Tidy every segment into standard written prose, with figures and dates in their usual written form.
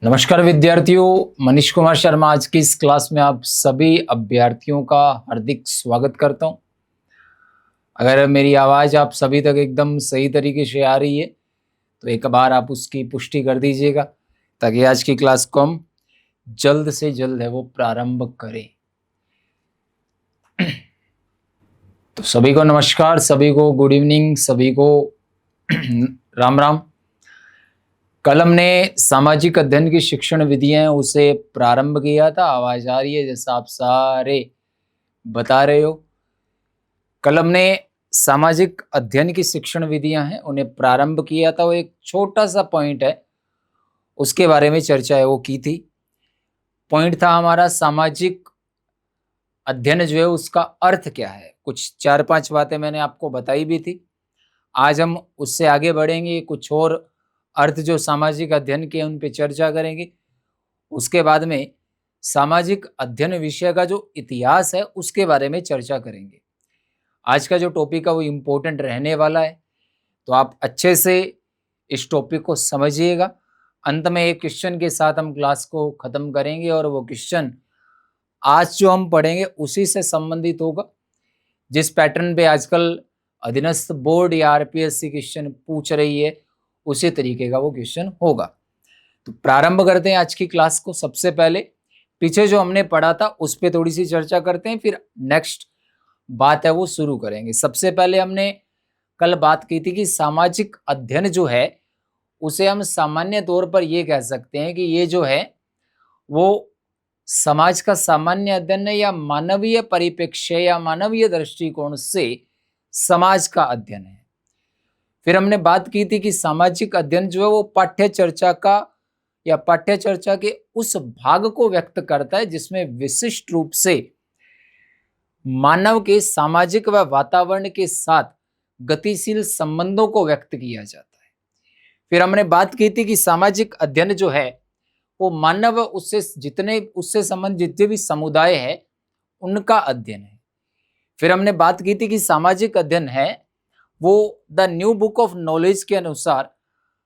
नमस्कार विद्यार्थियों, मनीष कुमार शर्मा आज की इस क्लास में आप सभी अभ्यर्थियों का हार्दिक स्वागत करता हूं। अगर मेरी आवाज़ आप सभी तक एकदम सही तरीके से आ रही है तो एक बार आप उसकी पुष्टि कर दीजिएगा ताकि आज की क्लास को हम जल्द से जल्द है वो प्रारंभ करें। तो सभी को नमस्कार, सभी को गुड इवनिंग, सभी को राम राम। कल हमने सामाजिक अध्ययन की शिक्षण विधियां उसे प्रारंभ किया था। आवाज आ रही है जैसा आप सारे बता रहे हो। कल हमने सामाजिक अध्ययन की शिक्षण विधियां हैं उन्हें प्रारंभ किया था। वो एक छोटा सा पॉइंट है, उसके बारे में चर्चा है वो की थी। पॉइंट था हमारा सामाजिक अध्ययन जो है उसका अर्थ क्या है। कुछ 4-5 बातें मैंने आपको बताई भी थी। आज हम उससे आगे बढ़ेंगे, कुछ और अर्थ जो सामाजिक अध्ययन के उन पे चर्चा करेंगे। उसके बाद में सामाजिक अध्ययन विषय का जो इतिहास है उसके बारे में चर्चा करेंगे। आज का जो टॉपिक है वो इम्पोर्टेंट रहने वाला है, तो आप अच्छे से इस टॉपिक को समझिएगा। अंत में एक क्वेश्चन के साथ हम क्लास को खत्म करेंगे और वो क्वेश्चन आज जो हम पढ़ेंगे उसी से संबंधित होगा। जिस पैटर्न पे आजकल अधीनस्थ बोर्ड या आरपीएससी क्वेश्चन पूछ रही है उसी तरीके का वो क्वेश्चन होगा। तो प्रारंभ करते हैं आज की क्लास को। सबसे पहले पीछे जो हमने पढ़ा था उस पर थोड़ी सी चर्चा करते हैं, फिर नेक्स्ट बात है वो शुरू करेंगे। सबसे पहले हमने कल बात की थी कि सामाजिक अध्ययन जो है उसे हम सामान्य तौर पर ये कह सकते हैं कि ये जो है वो समाज का सामान्य अध्ययन है या मानवीय परिप्रेक्ष्य या मानवीय दृष्टिकोण से समाज का अध्ययन है। फिर हमने बात की थी कि सामाजिक अध्ययन जो है वो पाठ्य चर्चा का या पाठ्य चर्चा के उस भाग को व्यक्त करता है जिसमें विशिष्ट रूप से मानव के सामाजिक व वातावरण के साथ गतिशील संबंधों को व्यक्त किया जाता है। फिर हमने बात की थी कि सामाजिक अध्ययन जो है वो मानव उससे संबंधित जितने भी समुदाय है उनका अध्ययन है। फिर हमने बात की थी कि सामाजिक अध्ययन है वो the new book of knowledge के अनुसार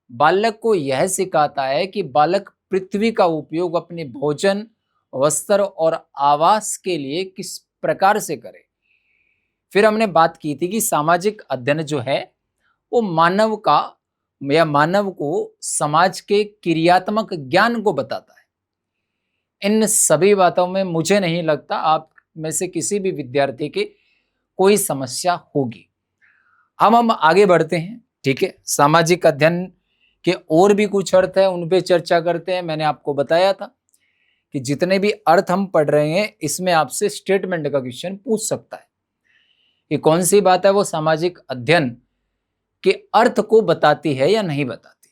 बालक को यह सिखाता है कि बालक पृथ्वी का उपयोग अपने भोजन, वस्त्र और आवास के लिए किस प्रकार से करे। फिर हमने बात की थी कि सामाजिक अध्ययन जो है वो मानव को समाज के क्रियात्मक ज्ञान को बताता है। इन सभी बातों में मुझे नहीं लगता आप में से किसी भी विद्यार्थी की कोई समस्या होगी। हम आगे बढ़ते हैं, ठीक है। सामाजिक अध्ययन के और भी कुछ अर्थ है उन पे चर्चा करते हैं। मैंने आपको बताया था कि जितने भी अर्थ हम पढ़ रहे हैं इसमें आपसे स्टेटमेंट का क्वेश्चन पूछ सकता है कि कौन सी बात है वो सामाजिक अध्ययन के अर्थ को बताती है या नहीं बताती।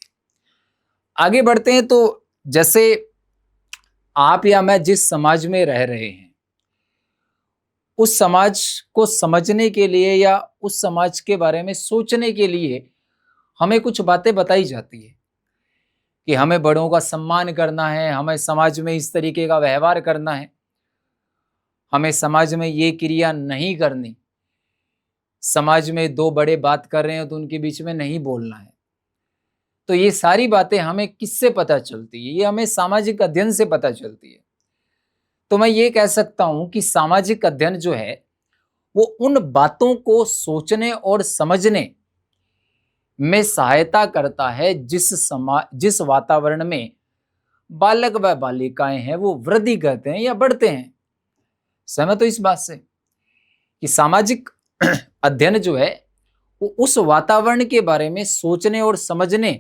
आगे बढ़ते हैं। तो जैसे आप या मैं जिस समाज में रह रहे हैं उस समाज को समझने के लिए या उस समाज के बारे में सोचने के लिए हमें कुछ बातें बताई जाती है कि हमें बड़ों का सम्मान करना है, हमें समाज में इस तरीके का व्यवहार करना है, हमें समाज में ये क्रिया नहीं करनी, समाज में दो बड़े बात कर रहे हैं तो उनके बीच में नहीं बोलना है। तो ये सारी बातें हमें किससे पता चलती है? ये हमें सामाजिक अध्ययन से पता चलती है। तो मैं ये कह सकता हूं कि सामाजिक अध्ययन जो है वो उन बातों को सोचने और समझने में सहायता करता है जिस वातावरण में बालक व बालिकाएं हैं वो वृद्धि करते हैं या बढ़ते हैं। सहमत हो इस बात से कि सामाजिक अध्ययन जो है वो उस वातावरण के बारे में सोचने और समझने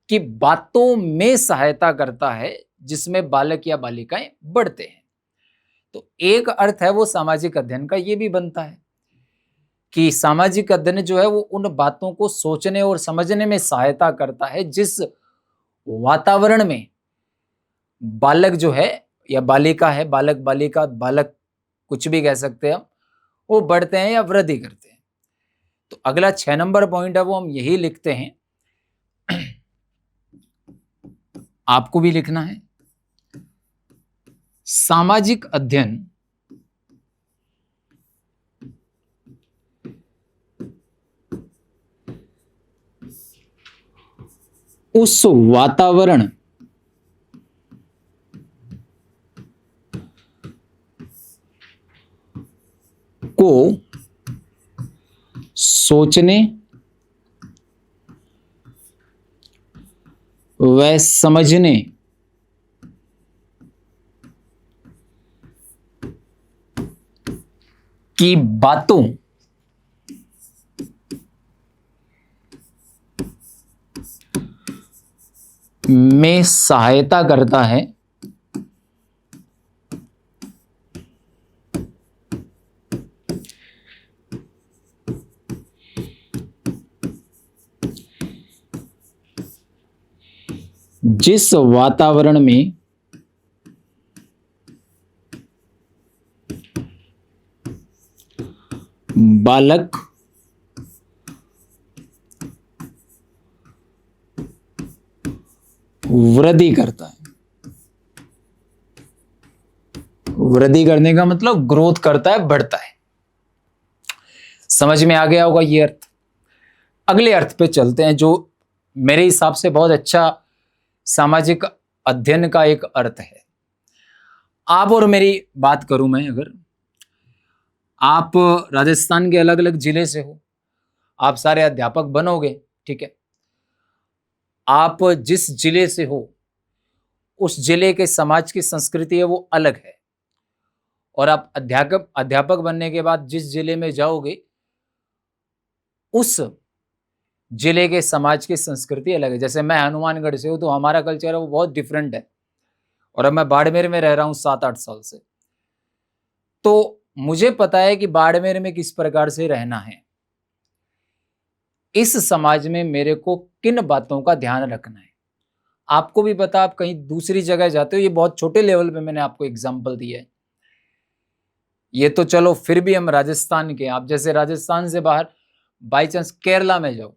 की बातों में सहायता करता है जिसमें बालक या बालिकाएं बढ़ते हैं। तो एक अर्थ है वो सामाजिक अध्ययन का ये भी बनता है कि सामाजिक अध्ययन जो है वो उन बातों को सोचने और समझने में सहायता करता है जिस वातावरण में बालक जो है या बालिका है, बालक बालिका बालक कुछ भी कह सकते हैं हम, वो बढ़ते हैं या वृद्धि करते हैं। तो अगला 6 नंबर पॉइंट है वो हम यही लिखते हैं, आपको भी लिखना है। सामाजिक अध्ययन उस वातावरण को सोचने व समझने की बातों में सहायता करता है, जिस वातावरण में बालक वृद्धि करता है। वृद्धि करने का मतलब ग्रोथ करता है, बढ़ता है। समझ में आ गया होगा ये अर्थ। अगले अर्थ पे चलते हैं, जो मेरे हिसाब से बहुत अच्छा सामाजिक अध्ययन का एक अर्थ है। आप और मेरी बात करूं मैं, अगर आप राजस्थान के अलग अलग जिले से हो, आप सारे अध्यापक बनोगे, ठीक है। आप जिस जिले से हो उस जिले के समाज की संस्कृति है वो अलग है, और आप अध्यापक बनने के बाद जिस जिले में जाओगे उस जिले के समाज की संस्कृति अलग है। जैसे मैं हनुमानगढ़ से हूं तो हमारा कल्चर है वो बहुत डिफरेंट है, और अब मैं बाड़मेर में रह रहा हूं 7-8 साल से, तो मुझे पता है कि बाड़मेर में किस प्रकार से रहना है, इस समाज में मेरे को किन बातों का ध्यान रखना है। आपको भी पता, आप कहीं दूसरी जगह जाते हो, ये बहुत छोटे लेवल पे मैंने आपको एग्जांपल दिया है, ये तो चलो फिर भी हम राजस्थान के, आप जैसे राजस्थान से बाहर बाई चांस केरला में जाओ,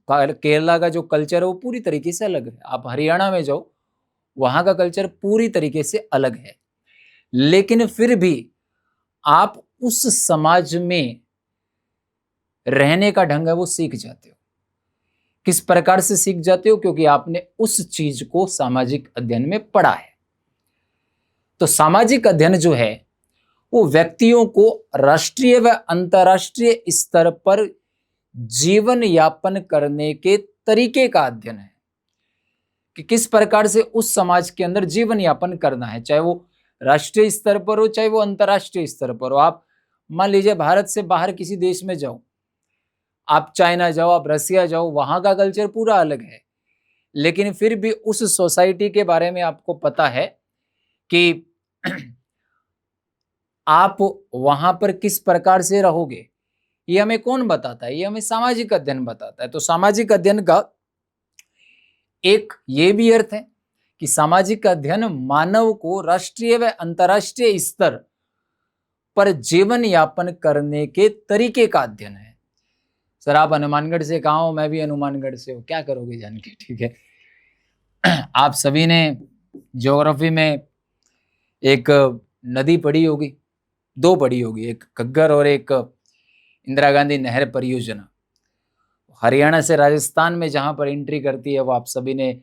केरला का जो कल्चर है वो पूरी तरीके से अलग है। आप हरियाणा में जाओ, वहां का कल्चर पूरी तरीके से अलग है, लेकिन फिर भी आप उस समाज में रहने का ढंग है वो सीख जाते हो। किस प्रकार से सीख जाते हो? क्योंकि आपने उस चीज को सामाजिक अध्ययन में पढ़ा है। तो सामाजिक अध्ययन जो है वो व्यक्तियों को राष्ट्रीय व अंतर्राष्ट्रीय स्तर पर जीवन यापन करने के तरीके का अध्ययन है, कि किस प्रकार से उस समाज के अंदर जीवन यापन करना है, चाहे वो राष्ट्रीय स्तर पर हो चाहे वो अंतर्राष्ट्रीय स्तर पर हो। आप मान लीजिए भारत से बाहर किसी देश में जाओ, आप चाइना जाओ, आप रसिया जाओ, वहां का कल्चर पूरा अलग है, लेकिन फिर भी उस सोसाइटी के बारे में आपको पता है कि आप वहां पर किस प्रकार से रहोगे। ये हमें कौन बताता है? ये हमें सामाजिक अध्ययन बताता है। तो सामाजिक अध्ययन का एक ये भी अर्थ है कि सामाजिक अध्ययन मानव को राष्ट्रीय व अंतर्राष्ट्रीय स्तर पर जीवन यापन करने के तरीके का अध्ययन है। सर आप हनुमानगढ़ से कहाँ हो? मैं भी हनुमानगढ़ से हूँ, क्या करोगे जान के, ठीक है। आप सभी ने ज्योग्राफी में एक नदी पढ़ी होगी, 2 पढ़ी होगी, एक घग्गर और एक इंदिरा गांधी नहर परियोजना। हरियाणा से राजस्थान में जहां पर एंट्री करती है वो आप सभी ने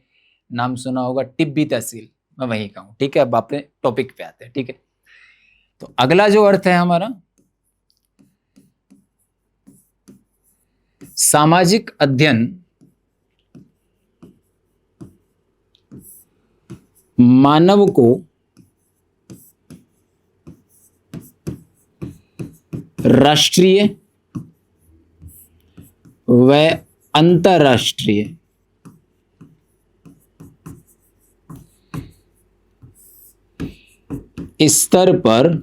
नाम सुना होगा, टिब्बी तहसील, मैं वहीं का हूँ, ठीक है। अब अपने टॉपिक पे आते हैं, ठीक है। तो अगला जो अर्थ है हमारा, सामाजिक अध्ययन मानव को राष्ट्रीय व अंतर्राष्ट्रीय स्तर पर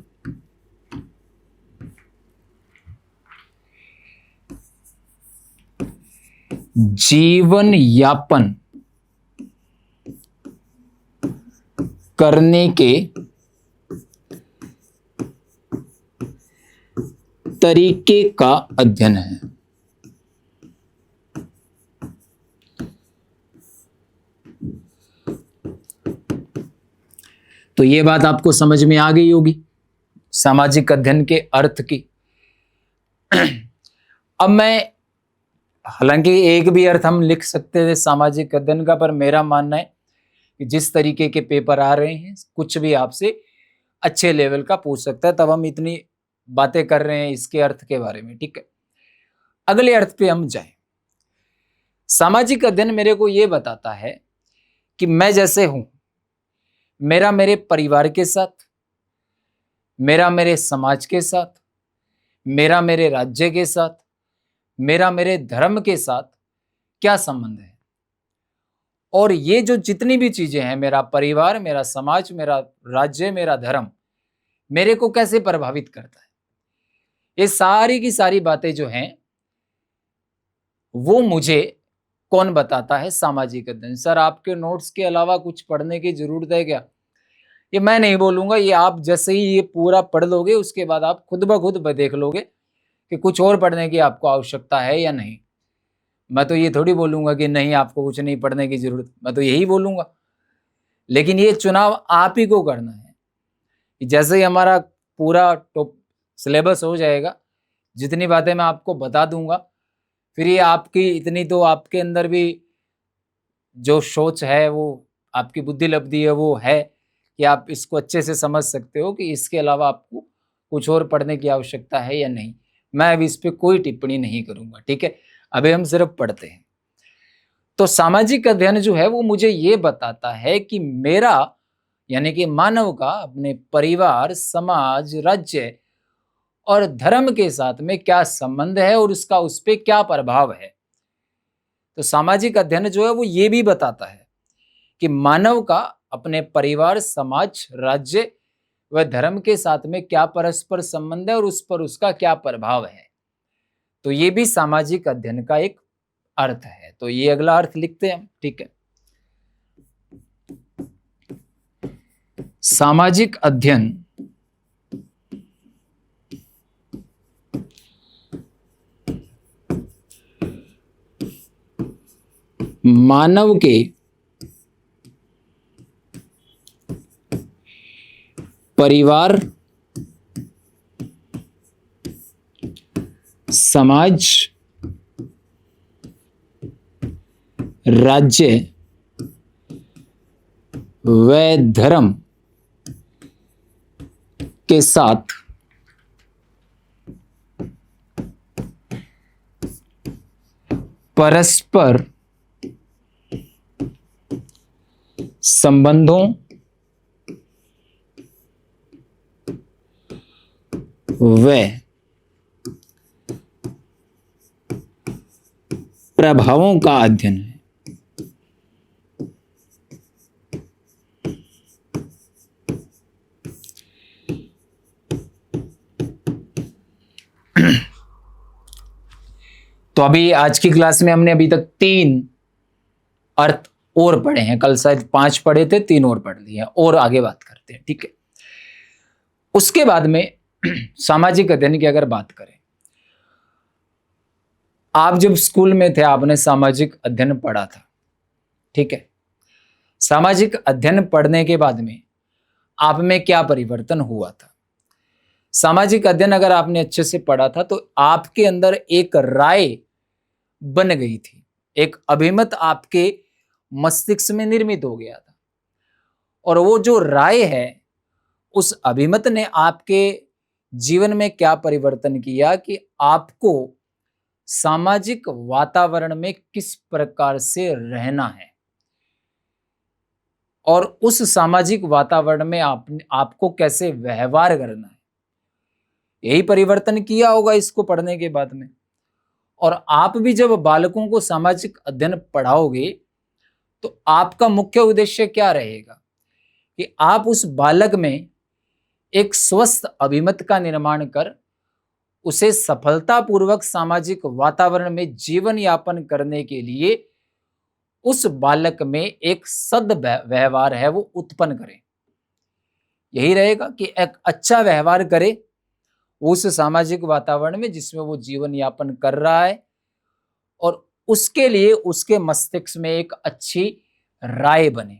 जीवन यापन करने के तरीके का अध्ययन है। तो ये बात आपको समझ में आ गई होगी सामाजिक अध्ययन के अर्थ की। अब मैं, हालांकि एक भी अर्थ हम लिख सकते थे सामाजिक अध्ययन का, पर मेरा मानना है कि जिस तरीके के पेपर आ रहे हैं कुछ भी आपसे अच्छे लेवल का पूछ सकता है, तब हम इतनी बातें कर रहे हैं इसके अर्थ के बारे में, ठीक है। अगले अर्थ पे हम जाएं। सामाजिक अध्ययन मेरे को ये बताता है कि मैं जैसे हूं, मेरा मेरे परिवार के साथ, मेरा मेरे समाज के साथ, मेरा मेरे राज्य के साथ, मेरा मेरे धर्म के साथ क्या संबंध है, और ये जो जितनी भी चीजें हैं, मेरा परिवार, मेरा समाज, मेरा राज्य, मेरा धर्म, मेरे को कैसे प्रभावित करता है, ये सारी की सारी बातें जो हैं वो मुझे कौन बताता है? सामाजिक अध्ययन। सर आपके नोट्स के अलावा कुछ पढ़ने की जरूरत है क्या? ये मैं नहीं बोलूंगा, ये आप जैसे ही ये पूरा पढ़ लोगे उसके बाद आप खुद ब खुद देख लोगे कि कुछ और पढ़ने की आपको आवश्यकता है या नहीं। मैं तो ये थोड़ी बोलूंगा कि नहीं आपको कुछ नहीं पढ़ने की जरूरत, मैं तो यही बोलूंगा। लेकिन ये चुनाव आप ही को करना है कि जैसे ही हमारा पूरा टॉप सिलेबस हो जाएगा, जितनी बातें मैं आपको बता दूंगा, फिर ये आपकी इतनी तो आपके अंदर भी जो सोच है, वो आपकी बुद्धि लब्धि है, वो है कि आप इसको अच्छे से समझ सकते हो कि इसके अलावा आपको कुछ और पढ़ने की आवश्यकता है या नहीं। मैं अभी इस पे कोई टिप्पणी नहीं करूंगा, ठीक है। अभी हम सिर्फ पढ़ते हैं। तो सामाजिक अध्ययन जो है वो मुझे ये बताता है कि मेरा यानी कि मानव का अपने परिवार, समाज, राज्य और धर्म के साथ में क्या संबंध है और उसका उस पर क्या प्रभाव है। तो सामाजिक अध्ययन जो है वो ये भी बताता है कि मानव का अपने परिवार, समाज, राज्य व धर्म के साथ में क्या परस्पर संबंध है और उस पर उसका क्या प्रभाव है। तो ये भी सामाजिक अध्ययन का एक अर्थ है। तो ये अगला अर्थ लिखते हैं हम, ठीक है। सामाजिक अध्ययन मानव के परिवार, समाज, राज्य व धर्म के साथ परस्पर संबंधों व प्रभावों का अध्ययन है। तो अभी आज की क्लास में हमने अभी तक 3 अर्थ और पढ़े हैं। कल शायद 5 पढ़े थे, 3 और पढ़ लिए, और आगे बात करते हैं, ठीक है। उसके बाद में सामाजिक अध्ययन की अगर बात करें, आप जब स्कूल में थे आपने सामाजिक अध्ययन पढ़ा था, ठीक है। सामाजिक अध्ययन पढ़ने के बाद में आप में क्या परिवर्तन हुआ था? सामाजिक अध्ययन अगर आपने अच्छे से पढ़ा था तो आपके अंदर एक राय बन गई थी, एक अभिमत आपके मस्तिष्क में निर्मित हो गया था, और वो जो राय है उस अभिमत ने आपके जीवन में क्या परिवर्तन किया कि आपको सामाजिक वातावरण में किस प्रकार से रहना है, और उस सामाजिक वातावरण में आपको कैसे व्यवहार करना है, यही परिवर्तन किया होगा इसको पढ़ने के बाद में। और आप भी जब बालकों को सामाजिक अध्ययन पढ़ाओगे तो आपका मुख्य उद्देश्य क्या रहेगा कि आप उस बालक में एक स्वस्थ अभिमत का निर्माण कर उसे सफलतापूर्वक सामाजिक वातावरण में जीवन यापन करने के लिए उस बालक में एक सद व्यवहार है वो उत्पन्न करें। यही रहेगा कि एक अच्छा व्यवहार करे उस सामाजिक वातावरण में जिसमें वो जीवन यापन कर रहा है, और उसके लिए उसके मस्तिष्क में एक अच्छी राय बने।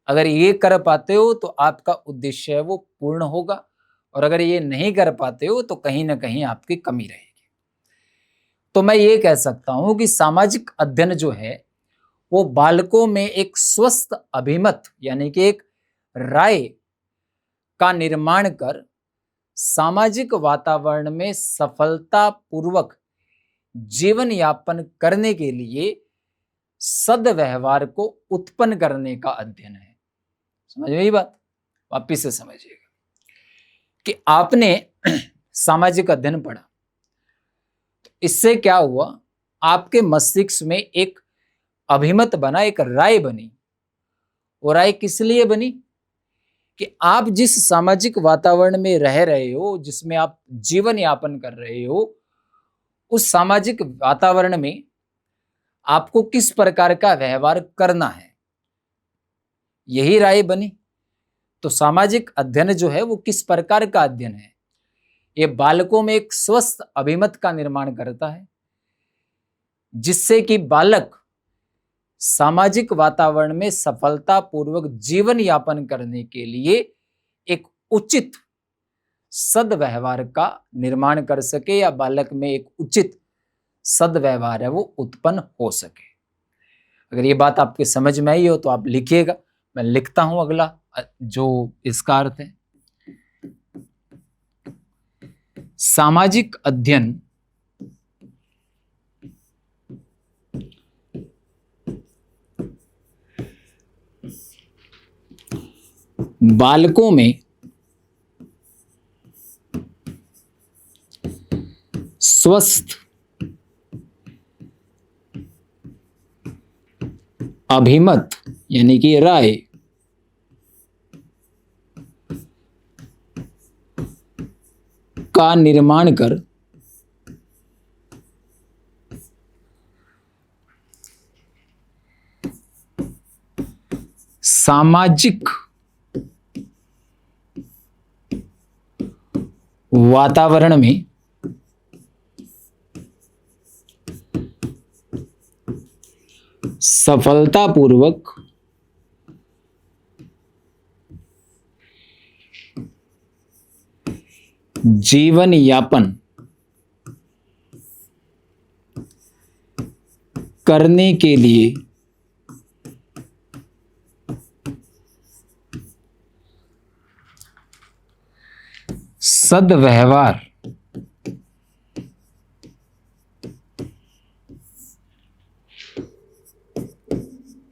अगर ये कर पाते हो तो आपका उद्देश्य है वो पूर्ण होगा, और अगर ये नहीं कर पाते हो तो कहीं ना कहीं आपकी कमी रहेगी। तो मैं ये कह सकता हूं कि सामाजिक अध्ययन जो है वो बालकों में एक स्वस्थ अभिमत यानी कि एक राय का निर्माण कर सामाजिक वातावरण में सफलतापूर्वक जीवन यापन करने के लिए सद्व्यवहार को उत्पन्न करने का अध्ययन है। समझ में ये बात? वापिस से समझिएगा कि आपने सामाजिक अध्ययन पढ़ा, तो इससे क्या हुआ, आपके मस्तिष्क में एक अभिमत बना, एक राय बनी। वो राय किस लिए बनी कि आप जिस सामाजिक वातावरण में रह रहे हो, जिसमें आप जीवन यापन कर रहे हो, उस सामाजिक वातावरण में आपको किस प्रकार का व्यवहार करना है, यही राय बनी। तो सामाजिक अध्ययन जो है वो किस प्रकार का अध्ययन है? ये बालकों में एक स्वस्थ अभिमत का निर्माण करता है, जिससे कि बालक सामाजिक वातावरण में सफलतापूर्वक जीवन यापन करने के लिए एक उचित सद्व्यवहार का निर्माण कर सके, या बालक में एक उचित सद्व्यवहार है वो उत्पन्न हो सके। अगर ये बात आपके समझ में आई हो तो आप लिखिएगा, मैं लिखता हूं अगला जो इसका अर्थ है। सामाजिक अध्ययन बालकों में स्वस्थ अभिमत यानी कि राय का निर्माण कर सामाजिक वातावरण में सफलतापूर्वक जीवन यापन करने के लिए सद्व्यवहार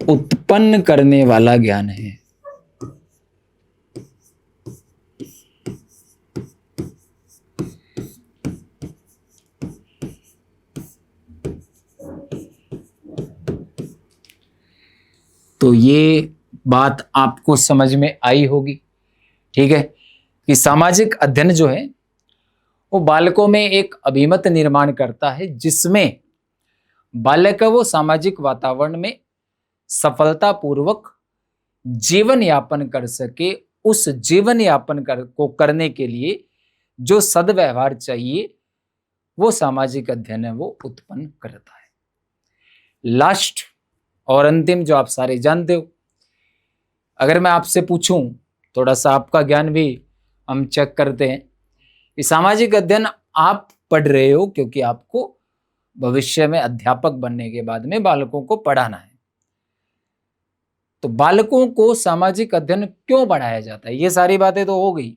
उत्पन्न करने वाला ज्ञान है। तो ये बात आपको समझ में आई होगी, ठीक है, कि सामाजिक अध्ययन जो है वो बालकों में एक अभिमत निर्माण करता है, जिसमें बालक वो सामाजिक वातावरण में सफलतापूर्वक जीवन यापन कर सके। उस जीवन यापन को करने के लिए जो सद्व्यवहार चाहिए वो सामाजिक अध्ययन है वो उत्पन्न करता है। लास्ट और अंतिम जो आप सारे जानते हो, अगर मैं आपसे पूछूं, थोड़ा सा आपका ज्ञान भी हम चेक करते हैं कि सामाजिक अध्ययन आप पढ़ रहे हो क्योंकि आपको भविष्य में अध्यापक बनने के बाद में बालकों को पढ़ाना है। तो बालकों को सामाजिक अध्ययन क्यों पढ़ाया जाता है, ये सारी बातें तो हो गई।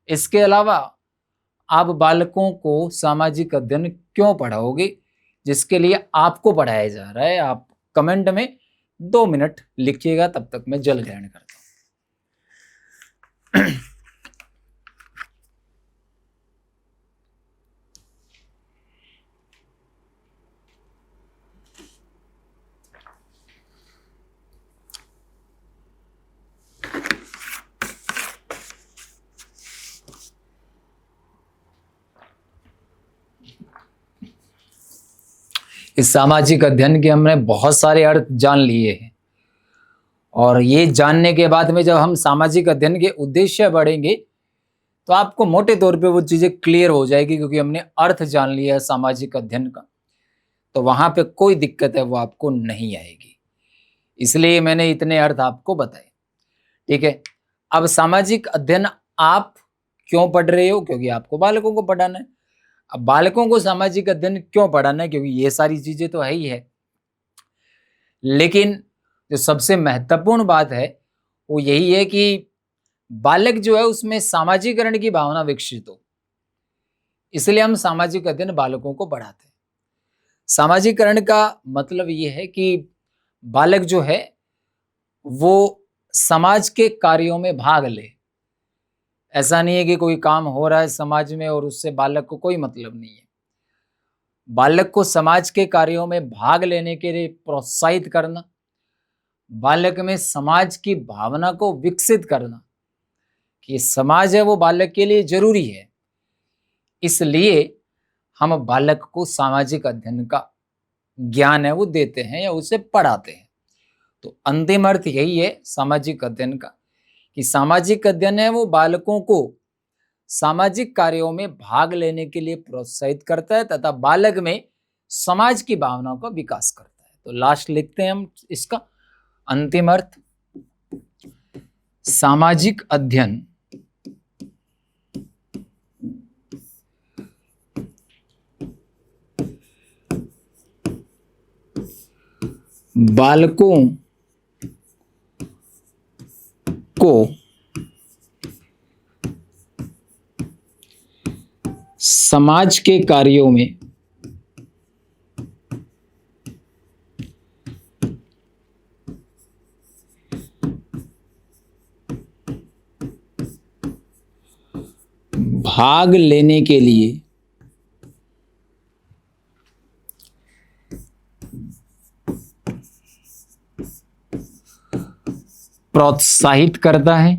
इसके अलावा आप बालकों को सामाजिक अध्ययन क्यों पढ़ाओगे, जिसके लिए आपको पढ़ाया जा रहा है, आप कमेंट में 2 मिनट लिखिएगा, तब तक मैं जल ग्रहण करता हूं। इस सामाजिक अध्ययन के हमने बहुत सारे अर्थ जान लिए हैं, और ये जानने के बाद में जब हम सामाजिक अध्ययन के उद्देश्य बढ़ेंगे तो आपको मोटे तौर पे वो चीजें क्लियर हो जाएगी, क्योंकि हमने अर्थ जान लिया है सामाजिक अध्ययन का, तो वहां पे कोई दिक्कत है वो आपको नहीं आएगी। इसलिए मैंने इतने अर्थ आपको बताए, ठीक है। अब सामाजिक अध्ययन आप क्यों पढ़ रहे हो, क्योंकि आपको बालकों को पढ़ाना है। अब बालकों को सामाजिक अध्ययन क्यों पढ़ाना है, क्योंकि ये सारी चीजें तो है ही है, लेकिन जो सबसे महत्वपूर्ण बात है वो यही है कि बालक जो है उसमें सामाजिकरण की भावना विकसित हो, इसलिए हम सामाजिक अध्ययन बालकों को पढ़ाते हैं। सामाजिकरण का मतलब ये है कि बालक जो है वो समाज के कार्यों में भाग ले। ऐसा नहीं है कि कोई काम हो रहा है समाज में और उससे बालक को कोई मतलब नहीं है। बालक को समाज के कार्यों में भाग लेने के लिए प्रोत्साहित करना, बालक में समाज की भावना को विकसित करना कि समाज है वो बालक के लिए जरूरी है, इसलिए हम बालक को सामाजिक अध्ययन का ज्ञान है वो देते हैं या उसे पढ़ाते हैं। तो अंतिम अर्थ यही है सामाजिक अध्ययन का कि सामाजिक अध्ययन है वो बालकों को सामाजिक कार्यों में भाग लेने के लिए प्रोत्साहित करता है तथा बालक में समाज की भावनाओं का विकास करता है। तो लास्ट लिखते हैं हम इसका अंतिम अर्थ, सामाजिक अध्ययन बालकों को समाज के कार्यों में भाग लेने के लिए प्रोत्साहित करता है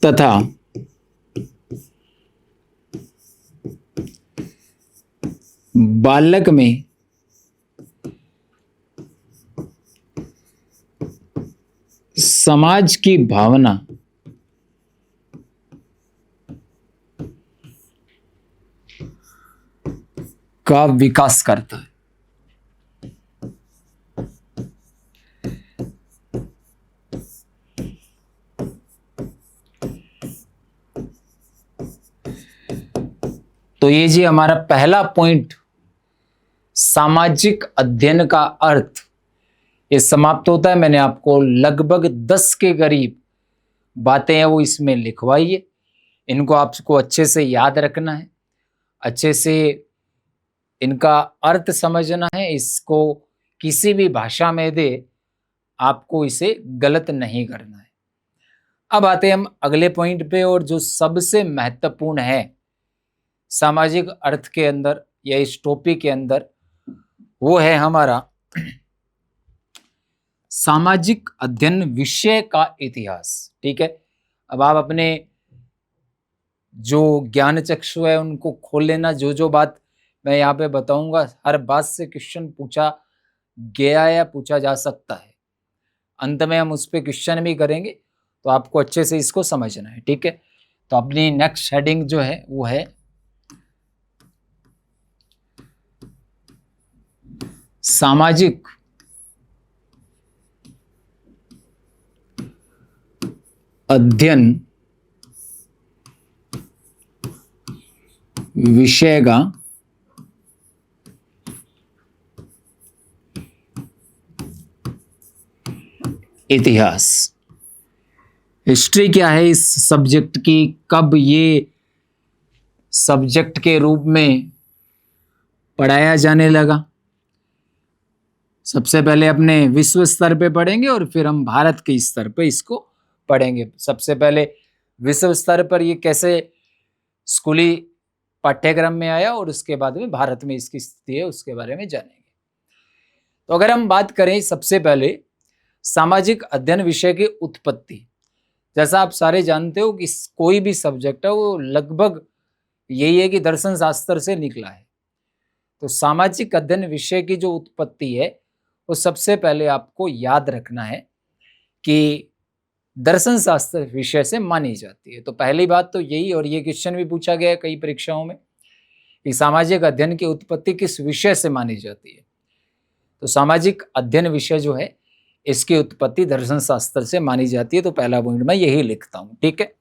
तथा बालक में समाज की भावना का विकास करता है। तो ये जी हमारा पहला पॉइंट सामाजिक अध्ययन का अर्थ ये समाप्त होता है। मैंने आपको लगभग 10 के करीब बातें हैं वो इसमें लिखवाई है, इनको आपको अच्छे से याद रखना है, अच्छे से इनका अर्थ समझना है, इसको किसी भी भाषा में दे आपको इसे गलत नहीं करना है। अब आते हैं हम अगले पॉइंट पे, और जो सबसे महत्वपूर्ण है सामाजिक अर्थ के अंदर या इस टॉपिक के अंदर, वो है हमारा सामाजिक अध्ययन विषय का इतिहास। ठीक है, अब आप अपने जो ज्ञान चक्षु है उनको खोल लेना। जो जो बात मैं यहाँ पे बताऊंगा हर बात से क्वेश्चन पूछा गया या पूछा जा सकता है, अंत में हम उस पर क्वेश्चन भी करेंगे, तो आपको अच्छे से इसको समझना है। ठीक है, तो अपनी नेक्स्ट हेडिंग जो है वो है सामाजिक अध्ययन विषय का इतिहास। हिस्ट्री क्या है इस सब्जेक्ट की, कब ये सब्जेक्ट के रूप में पढ़ाया जाने लगा। सबसे पहले अपने विश्व स्तर पे पढ़ेंगे और फिर हम भारत के स्तर पे इसको पढ़ेंगे। सबसे पहले विश्व स्तर पर ये कैसे स्कूली पाठ्यक्रम में आया और उसके बाद में भारत में इसकी स्थिति है उसके बारे में जानेंगे। तो अगर हम बात करें सबसे पहले सामाजिक अध्ययन विषय की उत्पत्ति, जैसा आप सारे जानते हो कि कोई भी सब्जेक्ट है वो लगभग यही है कि दर्शन शास्त्र से निकला है। तो सामाजिक अध्ययन विषय की जो उत्पत्ति है वो सबसे पहले आपको याद रखना है कि दर्शन शास्त्र विषय से मानी जाती है। तो पहली बात तो यही, और ये क्वेश्चन भी पूछा गया है कई परीक्षाओं में कि सामाजिक अध्ययन की उत्पत्ति किस विषय से मानी जाती है। तो सामाजिक अध्ययन विषय जो है इसकी उत्पत्ति दर्शन शास्त्र से मानी जाती है। तो पहला पॉइंट मैं यही लिखता हूं। ठीक है,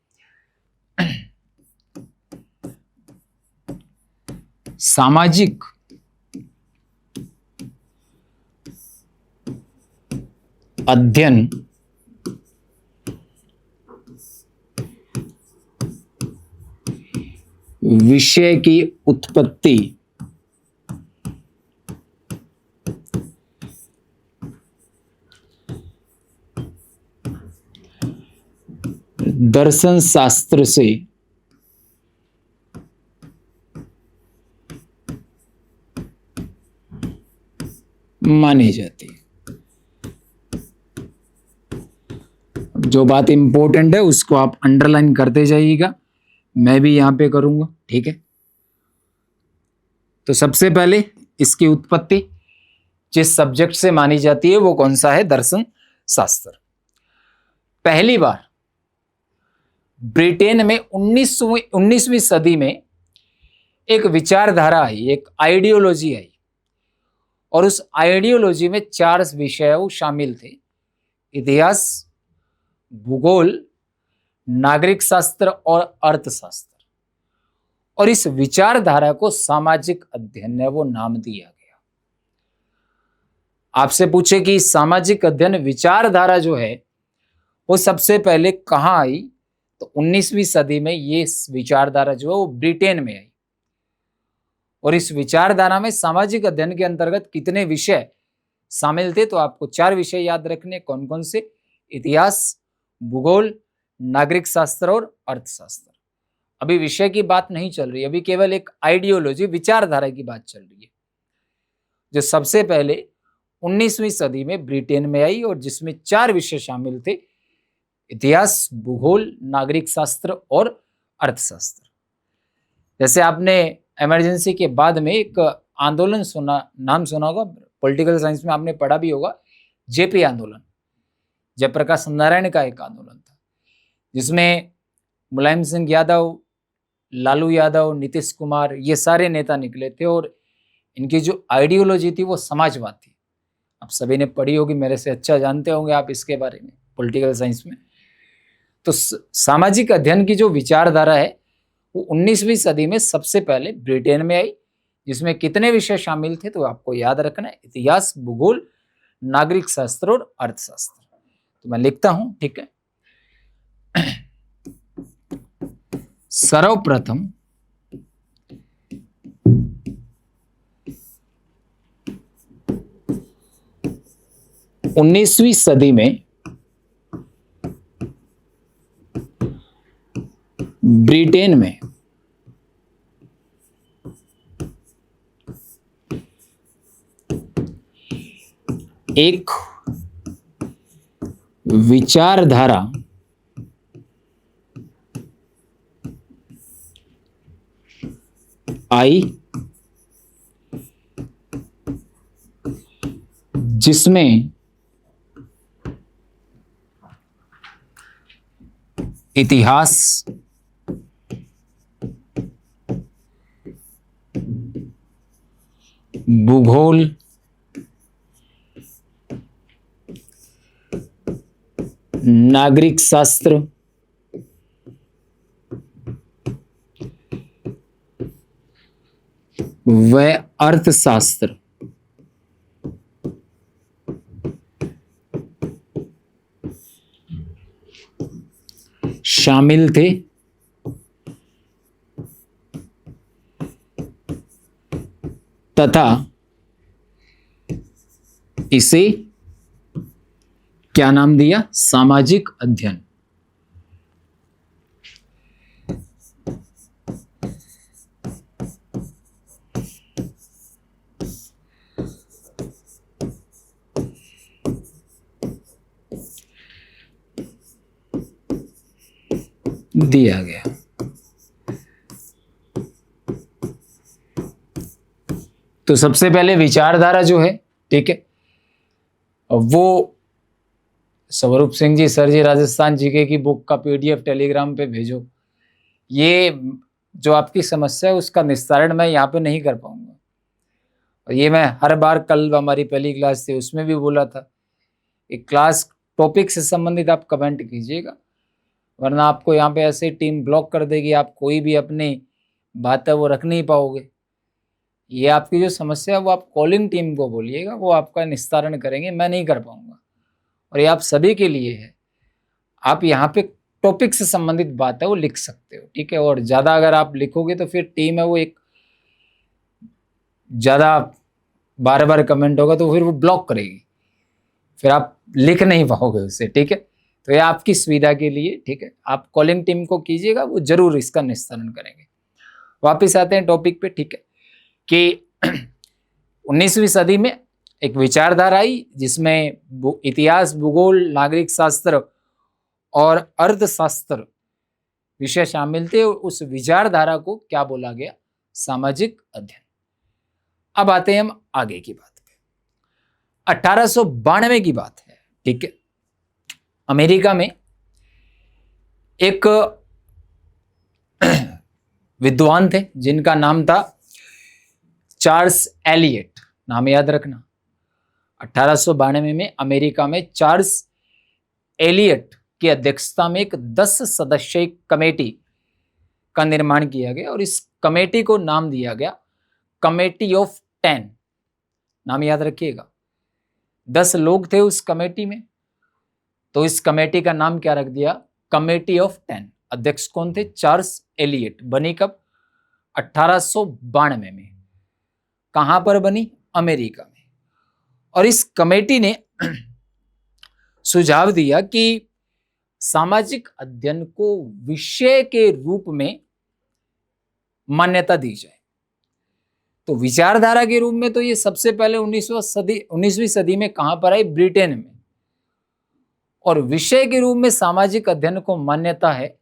सामाजिक अध्ययन विषय की उत्पत्ति दर्शन शास्त्र से मानी जाती है। जो बात इंपॉर्टेंट है उसको आप अंडरलाइन करते जाइएगा, मैं भी यहां पे करूंगा, ठीक है। तो सबसे पहले इसकी उत्पत्ति जिस सब्जेक्ट से मानी जाती है वो कौन सा है? दर्शन शास्त्र। पहली बार ब्रिटेन में 19वीं सदी में एक विचारधारा आई, एक आइडियोलॉजी आई, और उस आइडियोलॉजी में 4 विषय शामिल थे: इतिहास, भूगोल, नागरिक शास्त्र और अर्थशास्त्र। और इस विचारधारा को सामाजिक अध्ययन है वो नाम दिया गया। आपसे पूछे कि सामाजिक अध्ययन विचारधारा जो है वो सबसे पहले कहां आई, तो 19वीं सदी में ये विचारधारा जो है वो ब्रिटेन में आई। और इस विचारधारा में सामाजिक अध्ययन के अंतर्गत कितने विषय शामिल थे? तो आपको 4 विषय याद रखने। कौन कौन से? इतिहास, भूगोल, नागरिक शास्त्र और अर्थशास्त्र। अभी विषय की बात नहीं चल रही, अभी केवल एक आइडियोलॉजी, विचारधारा की बात चल रही है, जो सबसे पहले 19वीं सदी में ब्रिटेन में आई और जिसमें 4 विषय शामिल थे: इतिहास, भूगोल, नागरिक शास्त्र और अर्थशास्त्र। जैसे आपने इमरजेंसी के बाद में एक आंदोलन नाम सुना होगा, पॉलिटिकल साइंस में आपने पढ़ा भी होगा, जेपी आंदोलन, जयप्रकाश नारायण का एक आंदोलन था, जिसमें मुलायम सिंह यादव, लालू यादव, नीतीश कुमार, ये सारे नेता निकले थे और इनकी जो आइडियोलॉजी थी वो समाजवाद थी। आप सभी ने पढ़ी होगी, मेरे से अच्छा जानते होंगे आप इसके बारे में, पॉलिटिकल साइंस में। तो सामाजिक अध्ययन की जो विचारधारा है वो 19वीं सदी में सबसे पहले ब्रिटेन में आई, जिसमें कितने विषय शामिल थे? तो आपको याद रखना है, इतिहास, भूगोल, नागरिक शास्त्र और अर्थशास्त्र। तो मैं लिखता हूं, ठीक है। सर्वप्रथम उन्नीसवीं सदी में ब्रिटेन में एक विचारधारा आई, जिसमें इतिहास, भूगोल, नागरिक शास्त्र, व अर्थशास्त्र शामिल थे, तथा इसे क्या नाम दिया? सामाजिक अध्ययन। दिया गया। तो सबसे पहले विचारधारा जो है, ठीक है, वो स्वरूप सिंह जी, सर जी, राजस्थान जीके की बुक का पीडीएफ टेलीग्राम पे भेजो। ये जो आपकी समस्या है उसका निस्तारण मैं यहाँ पे नहीं कर पाऊंगा, और ये मैं हर बार, कल हमारी पहली क्लास थी उसमें भी बोला था, एक क्लास टॉपिक से संबंधित आप कमेंट कीजिएगा, वरना आपको यहाँ पे ऐसे टीम ब्लॉक कर देगी, आप कोई भी अपनी बात है वो रख नहीं पाओगे। ये आपकी जो समस्या है वो आप कॉलिंग टीम को बोलिएगा, वो आपका निस्तारण करेंगे, मैं नहीं कर पाऊंगा। और ये आप सभी के लिए है। आप यहाँ पे टॉपिक से संबंधित बात है वो लिख सकते हो, ठीक है। और ज़्यादा अगर आप लिखोगे तो फिर टीम है वो एक ज़्यादा बार बार कमेंट होगा तो फिर वो ब्लॉक करेगी, फिर आप लिख नहीं पाओगे उससे, ठीक है। तो ये आपकी सुविधा के लिए, ठीक है, आप कॉलिंग टीम को कीजिएगा, वो जरूर इसका निस्तारण करेंगे। वापिस आते हैं टॉपिक पे, ठीक है, कि 19वीं सदी में एक विचारधारा आई जिसमें इतिहास, भूगोल, नागरिक शास्त्र और अर्थशास्त्र विषय शामिल थे। उस विचारधारा को क्या बोला गया? सामाजिक अध्ययन। अब आते हैं हम आगे की बात पे। 1892 की बात है, ठीक है। अमेरिका में एक विद्वान थे जिनका नाम था चार्ल्स एलियट, नाम याद रखना। 1892 में अमेरिका में चार्ल्स एलियट की अध्यक्षता में एक 10 सदस्यीय कमेटी का निर्माण किया गया और इस कमेटी को नाम दिया गया कमेटी ऑफ 10। नाम याद रखिएगा। 10 लोग थे उस कमेटी में, तो इस कमेटी का नाम क्या रख दिया? Committee of 10। अध्यक्ष कौन थे? Charles Eliot. बनी कब? 1892 में। कहां पर बनी? अमेरिका में। और इस कमेटी ने सुझाव दिया कि सामाजिक अध्ययन को विषय के रूप में मान्यता दी जाए। तो विचारधारा के रूप में तो ये सबसे पहले 19वीं सदी में कहां पर आई? ब्रिटेन में। और विषय के रूप में सामाजिक अध्ययन को मान्यता है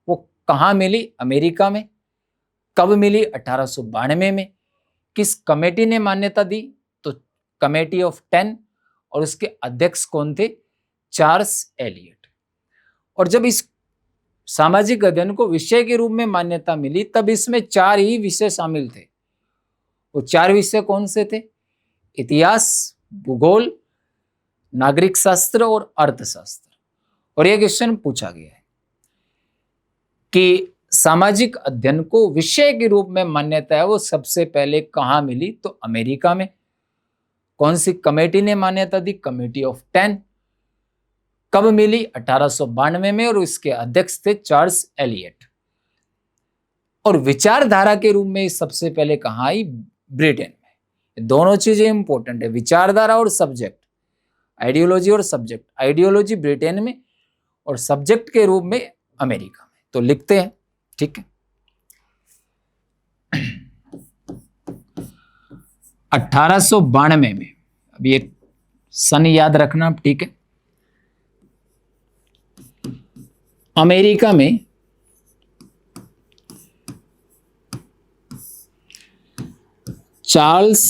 वो कहां मिली? अमेरिका में। कब मिली? 1892 में। किस कमेटी ने मान्यता दी? तो कमेटी ऑफ 10। और उसके अध्यक्ष कौन थे? Charles Eliot. और जब इस सामाजिक अध्ययन को विषय के रूप में मान्यता मिली तब इसमें 4 ही विषय शामिल थे। वो 4 विषय कौन से थे? इतिहास, भूगोल, नागरिक शास्त्र और अर्थशास्त्र। और यह क्वेश्चन पूछा गया है कि सामाजिक अध्ययन को विषय के रूप में मान्यता है वो सबसे पहले कहां मिली? तो अमेरिका में। कौन सी कमेटी ने मान्यता दी? Committee of 10। कब मिली? 1892 में। और इसके अध्यक्ष थे चार्ल्स एलियट। और विचारधारा के रूप में सबसे पहले कहां आई? ब्रिटेन में। दोनों चीजें इंपॉर्टेंट है, विचारधारा और सब्जेक्ट, आइडियोलॉजी और सब्जेक्ट। आइडियोलॉजी ब्रिटेन में और सब्जेक्ट के रूप में अमेरिका में। तो लिखते हैं, ठीक है। 1892 में, अब ये सन याद रखना, ठीक है। अमेरिका में चार्ल्स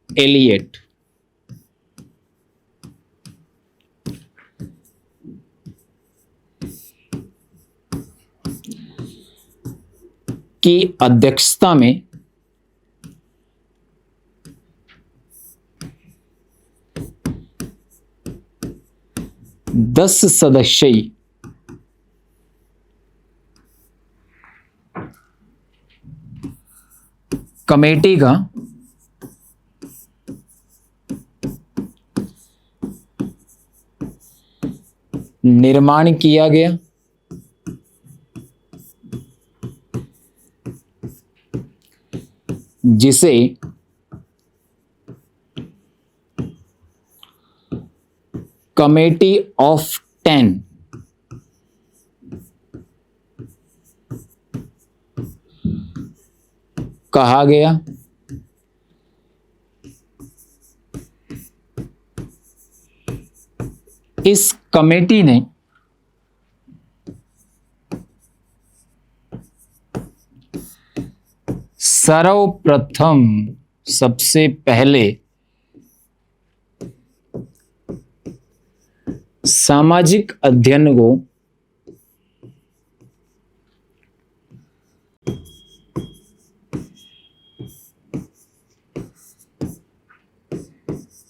एलियट की अध्यक्षता में दस सदस्यीय कमेटी का निर्माण किया गया। जिसे कमेटी ऑफ 10 कहा गया। इस कमेटी ने सर्वप्रथम सबसे पहले सामाजिक अध्ययन को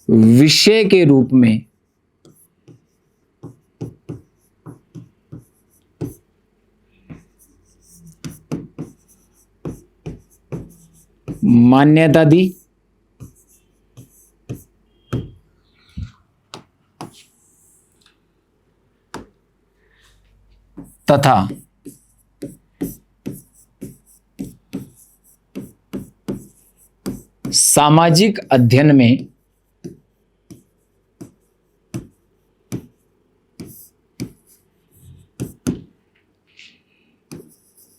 विषय के रूप में मान्यता दी। तथा सामाजिक अध्ययन में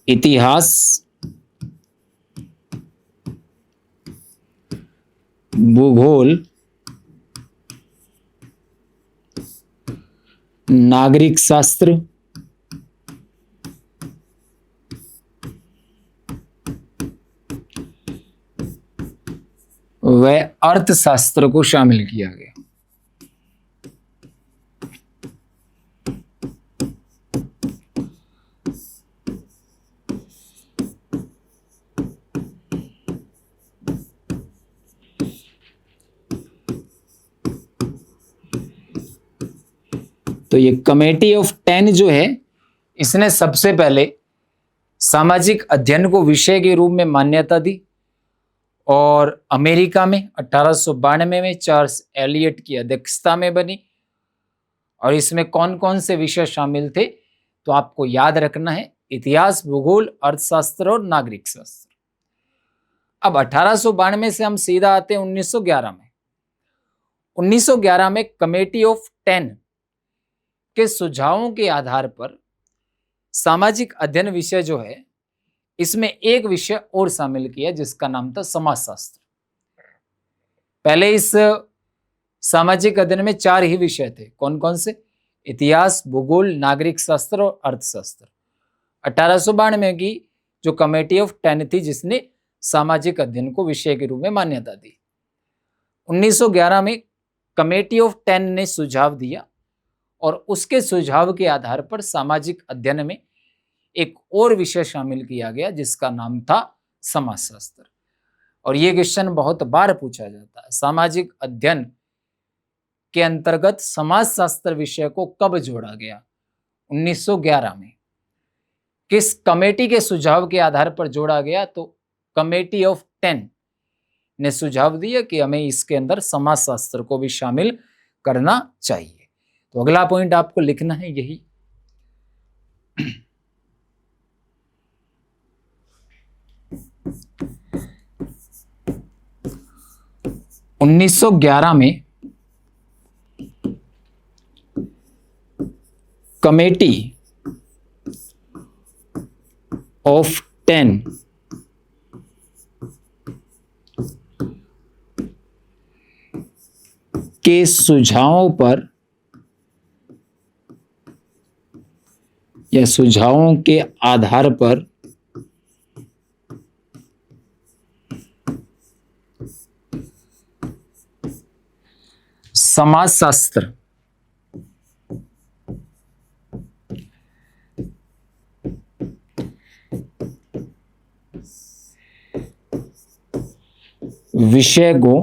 इतिहास, भूगोल, नागरिक शास्त्र, व अर्थशास्त्र को शामिल किया गया। तो ये कमेटी ऑफ 10 जो है, इसने सबसे पहले सामाजिक अध्ययन को विषय के रूप में मान्यता दी और अमेरिका में 1892 में चार्ल्स एलियट की अध्यक्षता में बनी। और इसमें कौन कौन से विषय शामिल थे तो आपको याद रखना है, इतिहास, भूगोल, अर्थशास्त्र और नागरिक शास्त्र। अब 1892 से हम सीधा आते हैं 1911 में। 1911 में कमेटी ऑफ 10 के सुझावों के आधार पर सामाजिक अध्ययन विषय जो है, इसमें एक विषय और शामिल किया जिसका नाम था समाजशास्त्र। पहले इस सामाजिक अध्ययन में 4 ही विषय थे। कौन कौन से? इतिहास, भूगोल, नागरिक शास्त्र और अर्थशास्त्र। 1892 की जो कमेटी ऑफ 10 थी जिसने सामाजिक अध्ययन को विषय के रूप में मान्यता दी। 1911 में कमेटी ऑफ 10 ने सुझाव दिया और उसके सुझाव के आधार पर सामाजिक अध्ययन में एक और विषय शामिल किया गया जिसका नाम था समाजशास्त्र। और ये क्वेश्चन बहुत बार पूछा जाता है, सामाजिक अध्ययन के अंतर्गत समाजशास्त्र विषय को कब जोड़ा गया? 1911 में। किस कमेटी के सुझाव के आधार पर जोड़ा गया? तो कमेटी ऑफ 10 ने सुझाव दिया कि हमें इसके अंदर समाजशास्त्र को भी शामिल करना चाहिए। तो अगला पॉइंट आपको लिखना है यही। 1911 में कमेटी ऑफ 10 के सुझावों पर या सुझावों के आधार पर समाजशास्त्र विषय को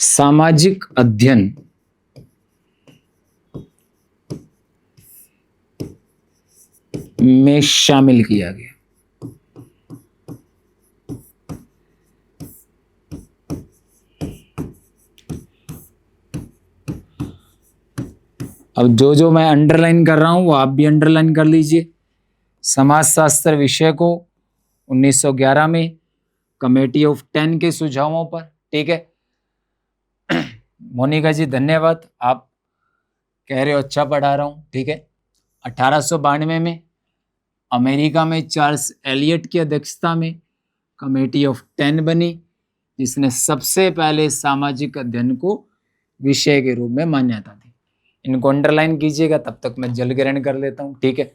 सामाजिक अध्ययन में शामिल किया गया। अब जो मैं अंडरलाइन कर रहा हूं वो आप भी अंडरलाइन कर लीजिए। समाजशास्त्र विषय को 1911 में कमेटी ऑफ 10 के सुझावों पर, ठीक है। मोनिका जी धन्यवाद, आप कह रहे हो अच्छा पढ़ा रहा हूं, ठीक है। 1892 में अमेरिका में चार्ल्स एलियट की अध्यक्षता में कमेटी ऑफ 10 बनी जिसने सबसे पहले सामाजिक अध्ययन को विषय के रूप में मान्यता दी। इनको अंडरलाइन कीजिएगा, तब तक मैं जल ग्रहण कर लेता हूं, ठीक है।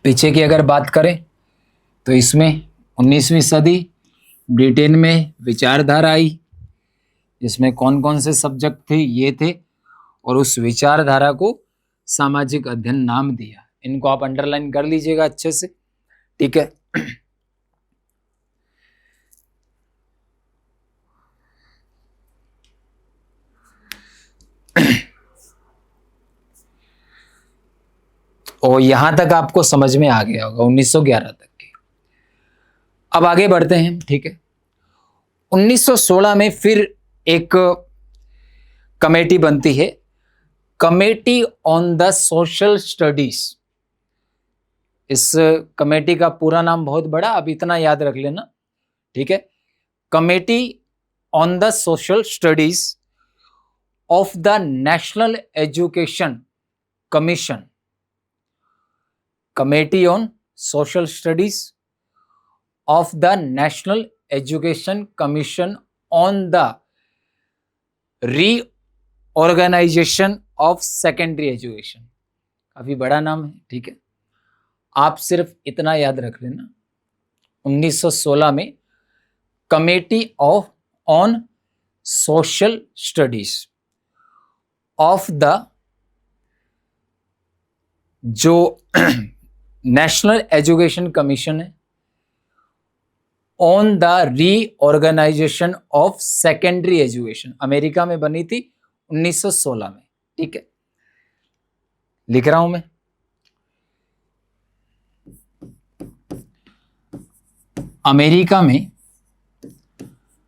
पीछे की अगर बात करें तो इसमें 19वीं सदी ब्रिटेन में विचारधारा आई जिसमें कौन कौन से सब्जेक्ट थे, ये थे, और उस विचारधारा को सामाजिक अध्ययन नाम दिया। इनको आप अंडरलाइन कर लीजिएगा अच्छे से, ठीक है। और यहां तक आपको समझ में आ गया होगा 1911 तक के। अब आगे बढ़ते हैं, ठीक है। 1916 में फिर एक कमेटी बनती है, committee on the social studies. इस कमेटी का पूरा नाम बहुत बड़ा, अब इतना याद रख लेना, ठीक है। Committee on the social studies of the national education commission. Committee on social studies of the national education commission on the reorganisation of secondary education. काफी बड़ा नाम है, ठीक है। आप सिर्फ इतना याद रख लेना, 1916 में committee of on social studies of the जो नेशनल एजुकेशन कमीशन है on the reorganisation of secondary education, America में बनी थी 1916 में, ठीक है। लिख रहा हूं मैं, अमेरिका में।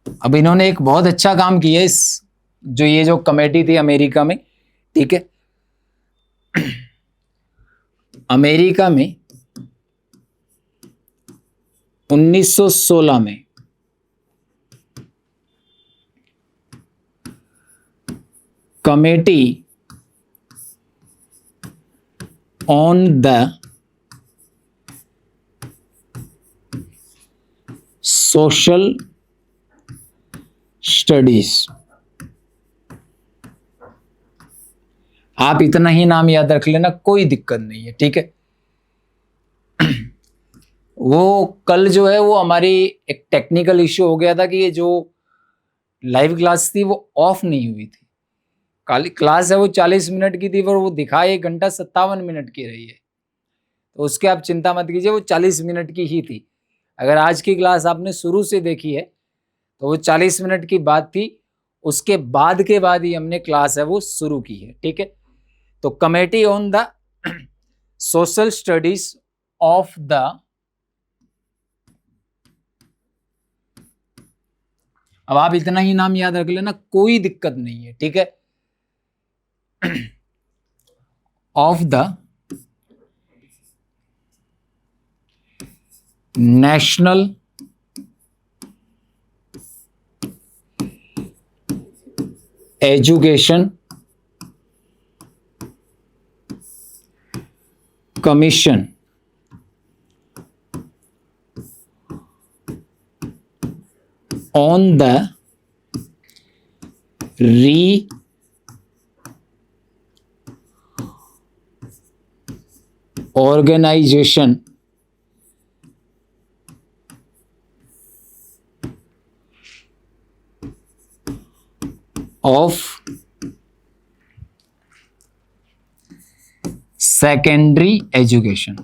अब इन्होंने एक बहुत अच्छा काम किया इस जो ये जो कमेटी थी अमेरिका में, ठीक है। अमेरिका में 1916 में committee on the social studies, आप इतना ही नाम याद रख लेना, कोई दिक्कत नहीं है, ठीक है। वो कल जो है वो हमारी एक टेक्निकल इश्यू हो गया था कि ये जो लाइव क्लास थी वो ऑफ नहीं हुई थी। कल क्लास है वो 40 मिनट की थी, पर वो दिखाई 1 घंटा 57 मिनट की रही है, तो उसके आप चिंता मत कीजिए, वो 40 मिनट की ही थी। अगर आज की क्लास आपने शुरू से देखी है तो वो 40 मिनट की बात थी, उसके बाद के बाद ही हमने क्लास है वो शुरू की है, ठीक है। तो committee on the social studies of the, अब आप इतना ही नाम याद रख लेना, कोई दिक्कत नहीं है, ठीक है। Of the national education commission on the reorganization of secondary education।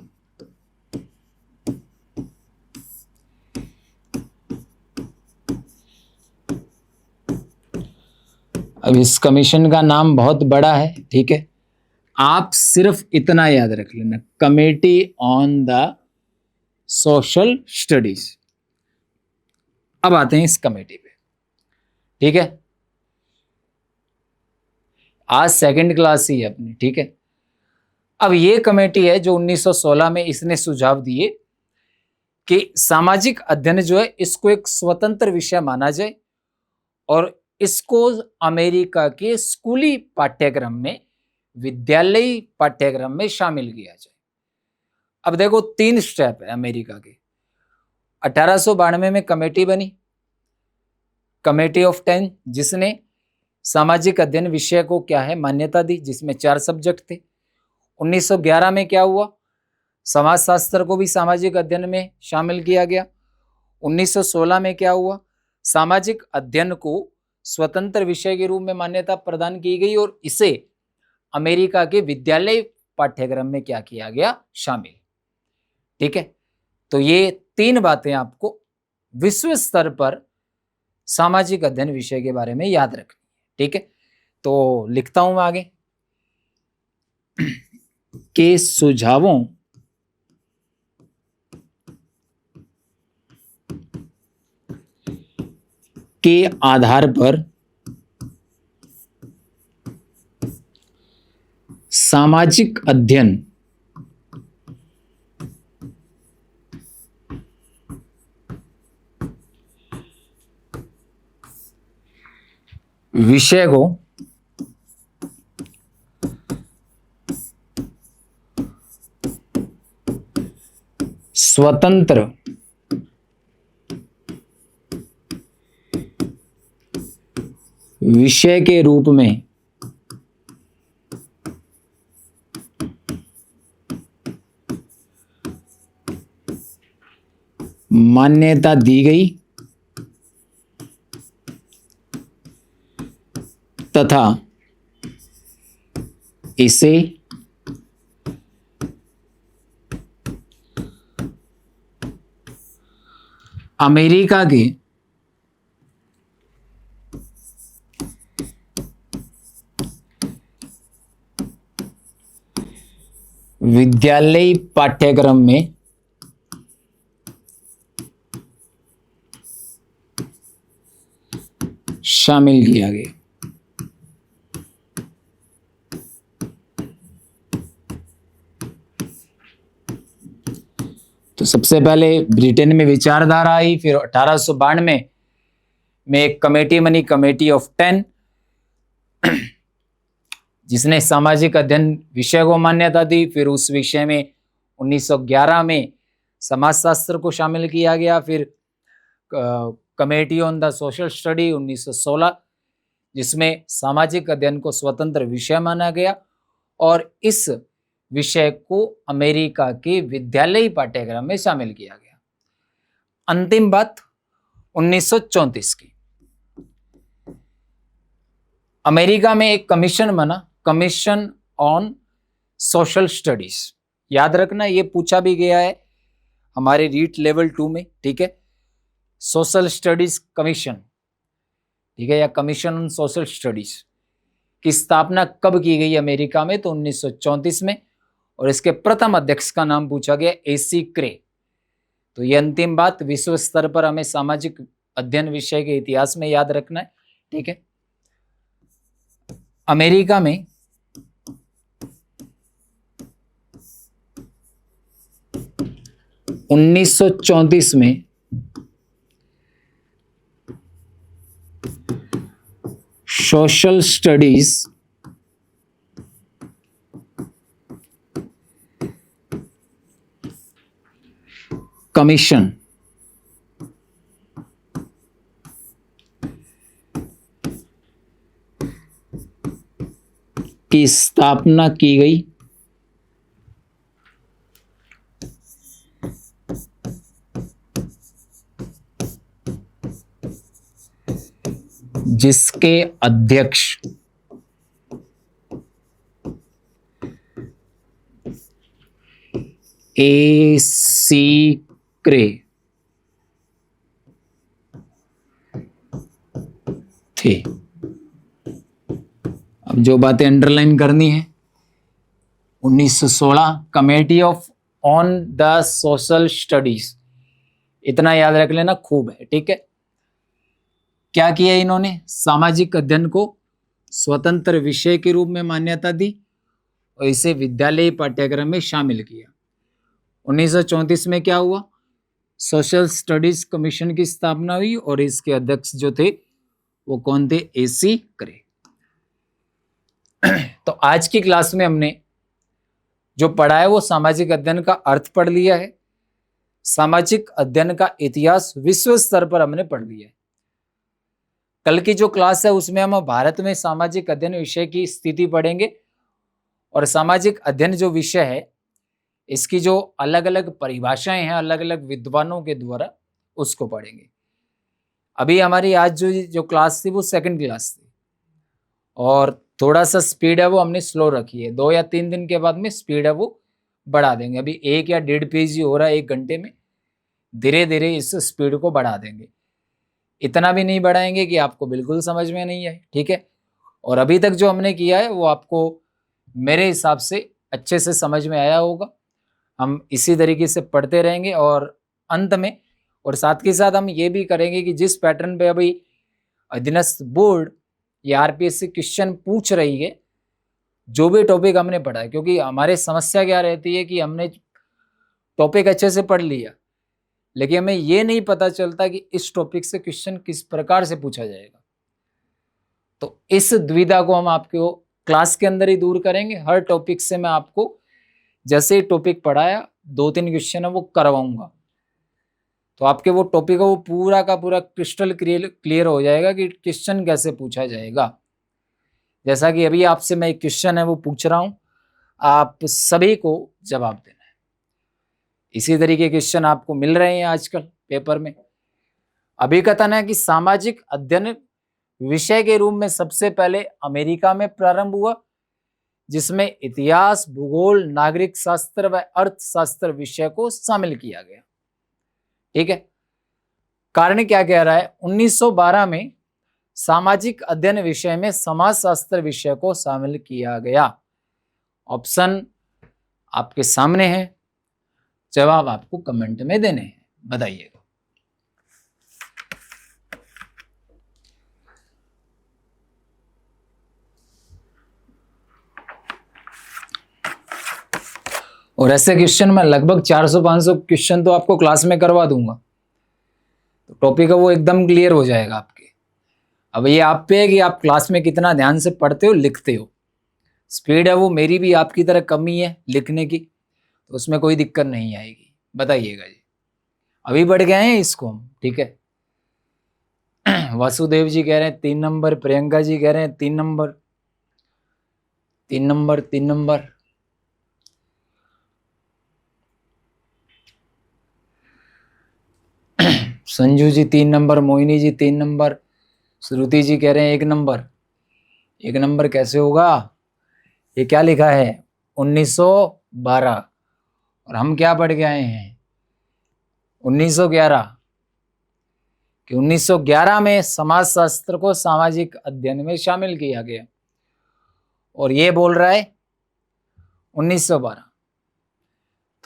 अब इस कमीशन का नाम बहुत बड़ा है, ठीक है। आप सिर्फ इतना याद रख लेना, committee on the social studies. अब आते हैं इस कमेटी पे, ठीक है। आज सेकंड क्लास ही है अपनी, ठीक है। अब ये कमेटी है जो 1916 में इसने सुझाव दिए कि सामाजिक अध्ययन जो है इसको एक स्वतंत्र विषय माना जाए और इसको अमेरिका के स्कूली पाठ्यक्रम में, विद्यालयी पाठ्यक्रम में शामिल किया जाए। अब देखो 3 स्टेप है अमेरिका के। 1892 में कमेटी बनी, कमेटी ऑफ 10, जिसने सामाजिक अध्ययन विषय को क्या है मान्यता दी, जिसमें 4 सब्जेक्ट थे। 1911 में क्या हुआ, समाजशास्त्र को भी सामाजिक अध्ययन में शामिल किया गया। 1916 में क्या हुआ, सामाजिक अध्ययन को स्वतंत्र विषय के रूप में मान्यता प्रदान की गई और इसे अमेरिका के विद्यालय पाठ्यक्रम में क्या किया गया, शामिल। ठीक है, तो ये 3 बातें आपको विश्व स्तर पर सामाजिक अध्ययन विषय के बारे में याद रखनी है। ठीक है, तो लिखता हूं मैं आगे के सुझावों के आधार पर सामाजिक अध्ययन विषय को स्वतंत्र विषय के रूप में मान्यता दी गई तथा इसे अमेरिका के विद्यालय पाठ्यक्रम में शामिल किया गया। तो सबसे पहले ब्रिटेन में विचारधारा आई, फिर 1892 में एक कमेटी बनी, कमेटी ऑफ 10, जिसने सामाजिक अध्ययन विषय को मान्यता दी। फिर उस विषय में 1911 में समाजशास्त्र को शामिल किया गया। फिर committee on the social study 1916, जिसमें सामाजिक अध्ययन को स्वतंत्र विषय माना गया और इस विषय को अमेरिका के विद्यालयी पाठ्यक्रम में शामिल किया गया। अंतिम बात 1934 की, अमेरिका में एक कमीशन बना, कमीशन ऑन सोशल स्टडीज। याद रखना, ये पूछा भी गया है हमारे रीट लेवल 2 में। ठीक है, सोशल स्टडीज कमीशन, ठीक है, या कमीशन ऑन सोशल स्टडीज की स्थापना कब की गई अमेरिका में? तो 1934 में, और इसके प्रथम अध्यक्ष का नाम पूछा गया AC क्रे। तो ये अंतिम बात विश्व स्तर पर हमें सामाजिक अध्ययन विषय के इतिहास में याद रखना है। ठीक है, अमेरिका में (1934) में सोशल स्टडीज कमीशन की स्थापना की गई, जिसके अध्यक्ष AC क्रे थे। अब जो बातें अंडरलाइन करनी है, 1916 committee of on the social studies, इतना याद रख लेना, खूब है। ठीक है, क्या किया इन्होंने? सामाजिक अध्ययन को स्वतंत्र विषय के रूप में मान्यता दी और इसे विद्यालय पाठ्यक्रम में शामिल किया। 1934 में क्या हुआ? सोशल स्टडीज कमीशन की स्थापना हुई और इसके अध्यक्ष जो थे वो कौन थे? AC क्रे। तो आज की क्लास में हमने जो पढ़ा है वो सामाजिक अध्ययन का अर्थ पढ़ लिया है, सामाजिक अध्ययन का इतिहास विश्व स्तर पर हमने पढ़ लिया है। कल की जो क्लास है उसमें हम भारत में सामाजिक अध्ययन विषय की स्थिति पढ़ेंगे और सामाजिक अध्ययन जो विषय है इसकी जो अलग अलग परिभाषाएं हैं अलग अलग विद्वानों के द्वारा उसको पढ़ेंगे। अभी हमारी आज जो क्लास थी वो सेकंड क्लास थी और थोड़ा सा स्पीड है वो हमने स्लो रखी है। 2 या 3 दिन के बाद में स्पीड है वो बढ़ा देंगे। अभी 1 या 1.5 पेज ही हो रहा है 1 घंटे में, धीरे धीरे इस स्पीड को बढ़ा देंगे। इतना भी नहीं बढ़ाएंगे कि आपको बिल्कुल समझ में नहीं आए, ठीक है। और अभी तक जो हमने किया है वो आपको मेरे हिसाब से अच्छे से समझ में आया होगा। हम इसी तरीके से पढ़ते रहेंगे और अंत में, और साथ के साथ हम ये भी करेंगे कि जिस पैटर्न पे अभी अधीनस्थ बोर्ड या आरपीएससी क्वेश्चन पूछ रही है, जो भी टॉपिक हमने पढ़ा है, क्योंकि हमारे समस्या क्या रहती है कि हमने टॉपिक अच्छे से पढ़ लिया लेकिन हमें ये नहीं पता चलता कि इस टॉपिक से क्वेश्चन किस प्रकार से पूछा जाएगा। तो इस दुविधा को हम आपको क्लास के अंदर ही दूर करेंगे। हर टॉपिक से मैं आपको जैसे ही टॉपिक पढ़ाया 2-3 क्वेश्चन है वो करवाऊंगा, तो आपके वो टॉपिक है वो पूरा का पूरा क्रिस्टल क्लियर हो जाएगा कि क्वेश्चन कैसे पूछा जाएगा। जैसा कि अभी आपसे मैं एक क्वेश्चन है वो पूछ रहा हूं, आप सभी को जवाब देना है। इसी तरीके के क्वेश्चन आपको मिल रहे हैं आजकल पेपर में। अभी कथन है कि सामाजिक अध्ययन विषय के रूप में सबसे पहले अमेरिका में प्रारंभ हुआ, जिसमें इतिहास, भूगोल, नागरिक शास्त्र व अर्थशास्त्र विषय को शामिल किया गया, ठीक है। कारण क्या कह रहा है, 1912 में सामाजिक अध्ययन विषय में समाजशास्त्र विषय को शामिल किया गया। ऑप्शन आपके सामने है, जवाब आपको कमेंट में देने हैं, बताइएगा। और ऐसे क्वेश्चन मैं लगभग 400-500 क्वेश्चन तो आपको क्लास में करवा दूंगा, तो टॉपिक है वो एकदम क्लियर हो जाएगा आपके। अब ये आप पे है कि आप क्लास में कितना ध्यान से पढ़ते हो, लिखते हो। स्पीड है वो मेरी भी आपकी तरह कमी है लिखने की, तो उसमें कोई दिक्कत नहीं आएगी, बताइएगा जी। अभी बढ़ गए हैं इसको हम, ठीक है। वासुदेव जी कह रहे हैं 3 नंबर, प्रियंका जी कह रहे हैं 3 नंबर, 3 नंबर, 3 नंबर। संजू जी 3 नंबर, मोहिनी जी 3 नंबर, श्रुति जी कह रहे हैं 1 नंबर। 1 नंबर कैसे होगा, ये क्या लिखा है 1912 और हम क्या पढ़ के आए हैं 1911 कि 1911 में समाजशास्त्र को सामाजिक अध्ययन में शामिल किया गया, और ये बोल रहा है 1912।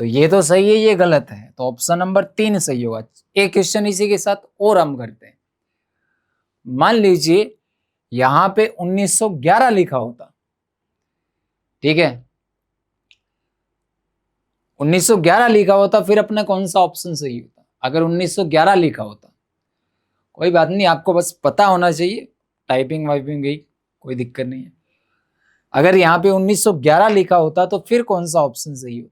तो ये तो सही है, ये गलत है, तो ऑप्शन नंबर 3 सही होगा। एक क्वेश्चन इसी के साथ और हम करते हैं। मान लीजिए यहां पे 1911 लिखा होता, ठीक है, 1911 लिखा होता, फिर अपना कौन सा ऑप्शन सही होता। अगर 1911 लिखा होता, कोई बात नहीं, आपको बस पता होना चाहिए, टाइपिंग वाइपिंग गई कोई दिक्कत नहीं है। अगर यहाँ पे 1911 लिखा होता तो फिर कौन सा ऑप्शन सही होता,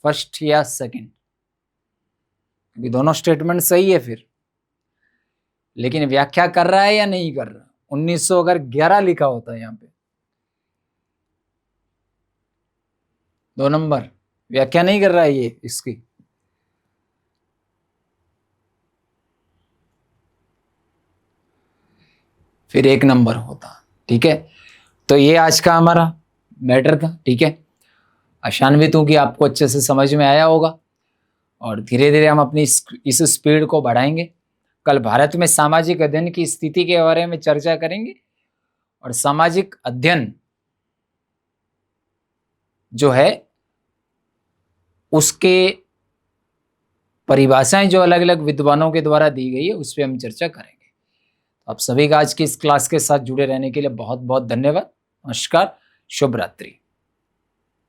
फर्स्ट या सेकंड, क्योंकि दोनों स्टेटमेंट सही है फिर, लेकिन व्याख्या कर रहा है या नहीं कर रहा। 1911 लिखा होता है यहाँ पे, 2 नंबर, व्याख्या नहीं कर रहा है ये इसकी, फिर 1 नंबर होता, ठीक है। तो ये आज का हमारा मैटर था, ठीक है। आशान्वित हूं कि आपको अच्छे से समझ में आया होगा, और धीरे धीरे हम अपनी इस स्पीड को बढ़ाएंगे। कल भारत में सामाजिक अध्ययन की स्थिति के बारे में चर्चा करेंगे, और सामाजिक अध्ययन जो है उसके परिभाषाएं जो अलग अलग विद्वानों के द्वारा दी गई है उस पर हम चर्चा करेंगे। आप सभी का आज की इस क्लास के साथ जुड़े रहने के लिए बहुत बहुत धन्यवाद। नमस्कार, शुभ रात्रि।